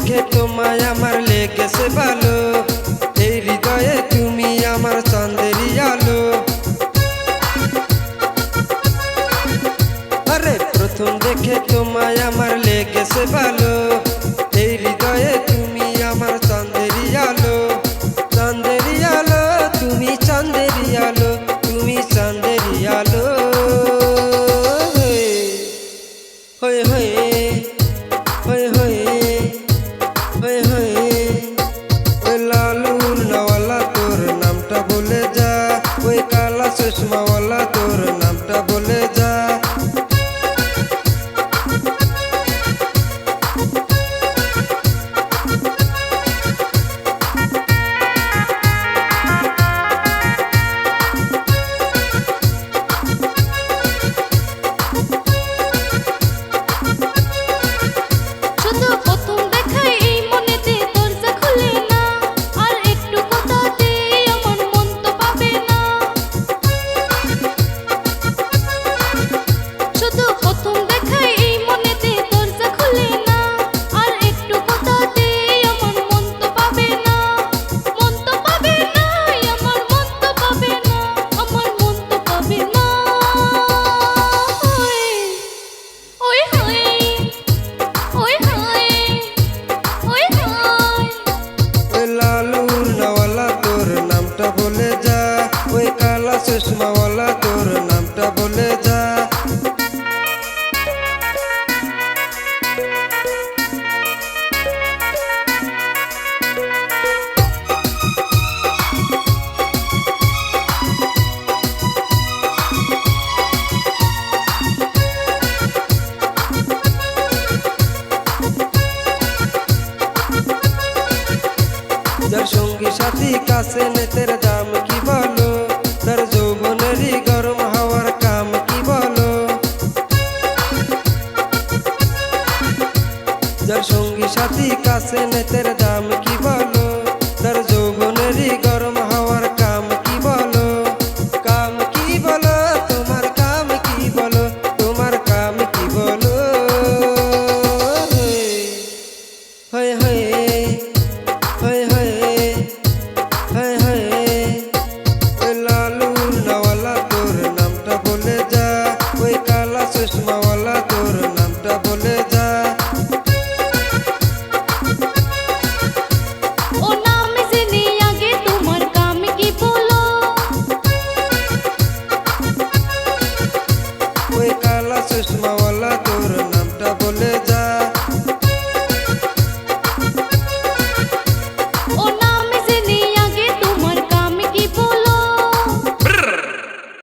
দেখে তোমায় আমার লেগেছে ভালো, এই হৃদয়ে তুমি আমার চাঁদেরই আলো। আরে প্রথম দেখে তোমায় আমার লেগেছে ভালো, এই হৃদয়ে তুমি আমার চাঁদেরই আলো। চাঁদেরই আলো তুমি, চাঁদেরই আলো তুমি, চাঁদেরই আলো। হয়ে হয়ে হয়ে হয়ে হয়ে হয়ে ওই লালুর নাওয়ালা তোর নামটা বলে যা, ওই কালা চশমাওয়ালা তোর নামটা বলে যা। বলে যা, ওই কালা চশমাওয়ালা তোর নামটা বলে যা। যার সঙ্গী সাথী কাছে নেতের দাম কি বলো, তার যৌবনেরই গরম হাওয়ার কাম কি বলো। যার সঙ্গী সাথী কাছে নেতের দাম কি বলো, তার যৌবনেরই গরম হাওয়ার কাম কি বলো। কাম কি বলো তোমার, কাম কি বলো তোমার, কাম কি বলো। হয়ে হয়ে